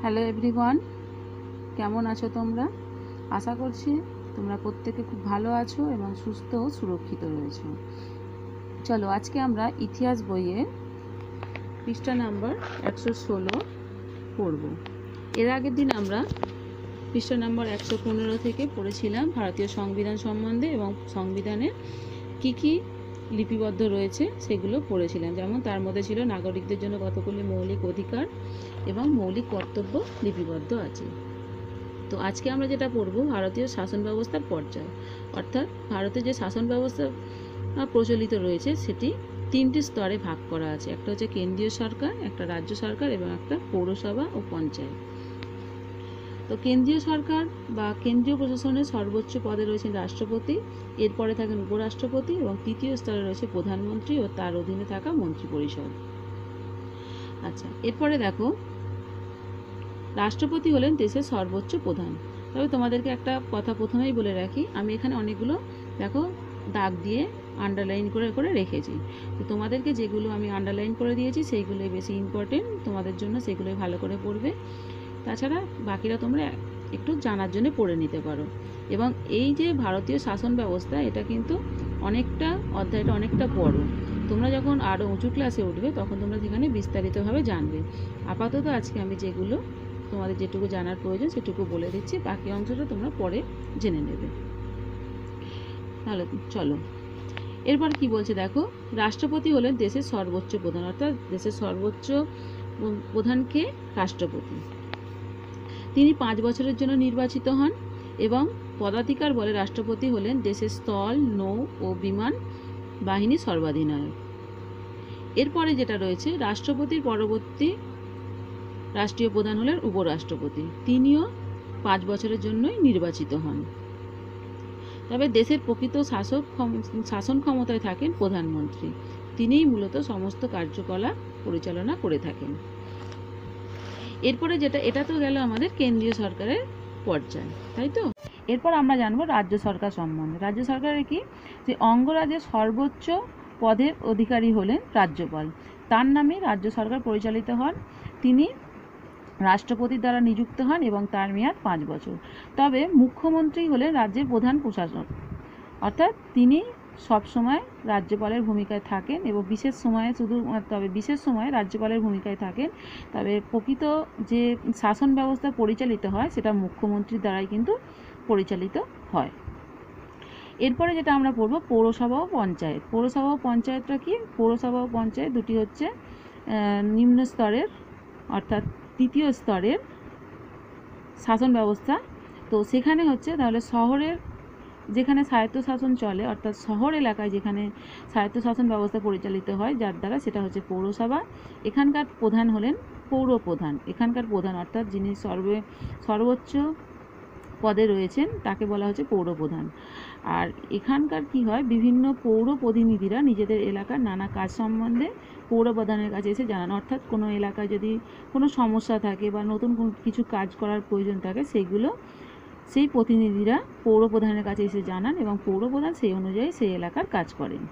Hello everyone, কেমন আছো তোমরা? আশা করছি তোমরা প্রত্যেকে খুব ভালো আছো এবং সুস্থ ও সুরক্ষিত রয়েছো। চলো আজকে আমরা ইতিহাস বইয়ের পৃষ্ঠা নাম্বার 116 পড়ব। এর আগের দিন আমরা পৃষ্ঠা নাম্বার 115 থেকে পড়েছিলাম ভারতীয় সংবিধান সম্বন্ধে এবং সংবিধানে কি কি লিপিবদ্ধ রয়েছে সেগুলো পড়েছিলাম। যেমন তার মধ্যে ছিল নাগরিকদের জন্য কতগুলি মৌলিক অধিকার এবং মৌলিক কর্তব্য লিপিবদ্ধ আছে। তো আজকে আমরা যেটা পড়ব ভারতীয় শাসন ব্যবস্থার পর্যায়, অর্থাৎ ভারতের যে শাসন ব্যবস্থা প্রচলিত রয়েছে সেটি তিনটি স্তরে ভাগ করা আছে। একটা হচ্ছে কেন্দ্রীয় সরকার, একটা রাজ্য সরকার এবং একটা পৌরসভা ও পঞ্চায়েত। তো কেন্দ্রীয় সরকার বা কেন্দ্রীয় প্রশাসনের সর্বোচ্চ পদে রয়েছেন রাষ্ট্রপতি, এরপরে থাকেন উপরাষ্ট্রপতি এবং তৃতীয় স্তরে রয়েছে প্রধানমন্ত্রী ও তার অধীনে থাকা মন্ত্রিপরিষদ। আচ্ছা, এরপরে দেখো রাষ্ট্রপতি হলেন দেশের সর্বোচ্চ প্রধান। তবে তোমাদেরকে একটা কথা প্রথমেই বলে রাখি, আমি এখানে অনেকগুলো দেখো দাগ দিয়ে আন্ডারলাইন করে করে রেখেছি। তো তোমাদেরকে যেগুলো আমি আন্ডারলাইন করে দিয়েছি সেইগুলোই বেশি ইম্পর্টেন্ট তোমাদের জন্য, সেগুলোই ভালো করে পড়বে। তাছাড়া বাকিরা তোমরা একটু জানার জন্য পড়ে নিতে পারো। এবং এই যে ভারতীয় শাসন ব্যবস্থা, এটা কিন্তু অনেকটা অধ্যায়টা অনেকটা বড়। তোমরা যখন আরও উঁচু ক্লাসে উঠবে তখন তোমরা সেখানে বিস্তারিতভাবে জানবে। আপাতত আজকে আমি যেগুলো তোমাদের যেটুকু জানার প্রয়োজন সেটুকু বলে দিচ্ছি, বাকি অংশটা তোমরা পরে জেনে নেবে। তাহলে চলো এরপর কি বলছে দেখো, রাষ্ট্রপতি হলেন দেশের সর্বোচ্চ প্রধান, অর্থাৎ দেশের সর্বোচ্চ প্রধানকে রাষ্ট্রপতি। তিনি 5 বছরের জন্য নির্বাচিত হন এবং পদাধিকার বলে রাষ্ট্রপতি হলেন দেশের স্থল, নৌ ও বিমান বাহিনী সর্বাধিনায়ক। এরপরে যেটা রয়েছে, রাষ্ট্রপতির পরবর্তী রাষ্ট্রীয় প্রধান হলেন উপরাষ্ট্রপতি, তিনিও 5 বছরের জন্যই নির্বাচিত হন। তবে দেশের প্রকৃত শাসন ক্ষমতায় থাকেন প্রধানমন্ত্রী, তিনিই মূলত সমস্ত কার্যকলাপ পরিচালনা করে থাকেন। এরপরে যেটা, এটা তো গেল আমাদের কেন্দ্রীয় সরকারের পর্যায়, তাই তো? এরপর আমরা জানবো রাজ্য সরকার সম্বন্ধে। রাজ্য সরকারের কি, যে অঙ্গরাজ্যের সর্বোচ্চ পদের অধিকারী হলেন রাজ্যপাল, তার নামে রাজ্য সরকার পরিচালিত হন। তিনি রাষ্ট্রপতির দ্বারা নিযুক্ত হন এবং তার মেয়াদ 5 বছর। তবে মুখ্যমন্ত্রী হলেন রাজ্যের প্রধান প্রশাসক, অর্থাৎ তিনি সবসময় রাজ্যপালের ভূমিকায় থাকেন এবং বিশেষ সময়ে রাজ্যপালের ভূমিকায় থাকেন। তবে প্রকৃত যে শাসন ব্যবস্থা পরিচালিত হয় সেটা মুখ্যমন্ত্রীর দ্বারাই কিন্তু পরিচালিত হয়। এরপরে যেটা আমরা পড়ব পৌরসভা ও পঞ্চায়েত। পৌরসভা ও পঞ্চায়েতটা কি? পৌরসভা ও পঞ্চায়েত দুটি হচ্ছে নিম্ন স্তরের অর্থাৎ তৃতীয় স্তরের শাসন ব্যবস্থা। তো সেখানে হচ্ছে তাহলে শহরের যেখানে স্বায়ত্তশাসন চলে, অর্থাৎ শহর এলাকায় যেখানে স্বায়ত্তশাসন ব্যবস্থা পরিচালিত হয় যার দ্বারা, সেটা হচ্ছে পৌরসভা। এখানকার প্রধান হলেন পৌর প্রধান। এখানকার প্রধান অর্থাৎ যিনি সর্বোচ্চ পদে রয়েছেন তাকে বলা হচ্ছে পৌর প্রধান। আর এখানকার কি হয়, বিভিন্ন পৌর প্রতিনিধিরা নিজেদের এলাকার নানা কাজ সম্বন্ধে পৌর প্রধানের কাছে এসে জানান। অর্থাৎ কোনো এলাকায় যদি কোনো সমস্যা থাকে বা নতুন কিছু কাজ করার প্রয়োজন থাকে, সেগুলো সেই প্রতিনিধিরা পৌর প্রধানের কাছে এসে জানান এবং পৌর প্রধান সেই অনুযায়ী সেই এলাকার কাজ করেন।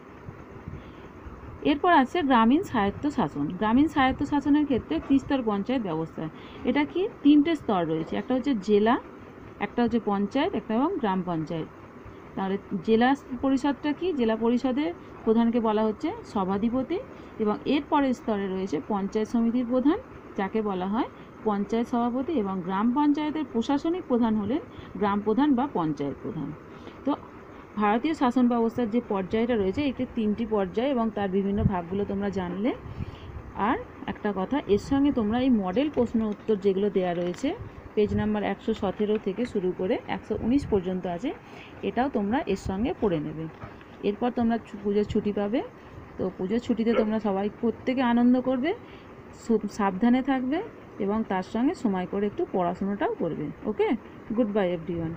এরপর আছে গ্রামীণ স্বায়ত্তশাসন। গ্রামীণ স্বায়ত্তশাসনের ক্ষেত্রে ত্রিস্তর পঞ্চায়েত ব্যবস্থা। এটা কি, 3টে স্তর রয়েছে, একটা হচ্ছে জেলা, একটা হচ্ছে পঞ্চায়েত, একটা এবং গ্রাম পঞ্চায়েত। তাহলে জেলা পরিষদটা কি? জেলা পরিষদের প্রধানকে বলা হচ্ছে সভাধিপতি এবং এর পরের স্তরে রয়েছে পঞ্চায়েত সমিতির প্রধান, যাকে বলা হয় পঞ্চায়েত সভাপতি, এবং গ্রাম পঞ্চায়েতের প্রশাসনিক প্রধান হলেন গ্রাম প্রধান বা পঞ্চায়েত প্রধান। তো ভারতীয় শাসন ব্যবস্থার যে পর্যায়টা রয়েছে, এটি 3টি পর্যায় এবং তার বিভিন্ন ভাগগুলো তোমরা জানলে। আর একটা কথা, এর সঙ্গে তোমরা এই মডেল প্রশ্ন উত্তর যেগুলো দেওয়া রয়েছে পেজ নাম্বার 117 থেকে শুরু করে 119 পর্যন্ত আছে, এটাও তোমরা এর সঙ্গে পড়ে নেবে। এরপর তোমরা পুজোর ছুটি পাবে। তো পুজোর ছুটিতে তোমরা সবাই প্রত্যেকে আনন্দ করবে, সাবধানে থাকবে এবং তার সঙ্গে সময় করে একটু পড়াশোনাটাও করবে। ওকে, গুড বাই এভরিওয়ান।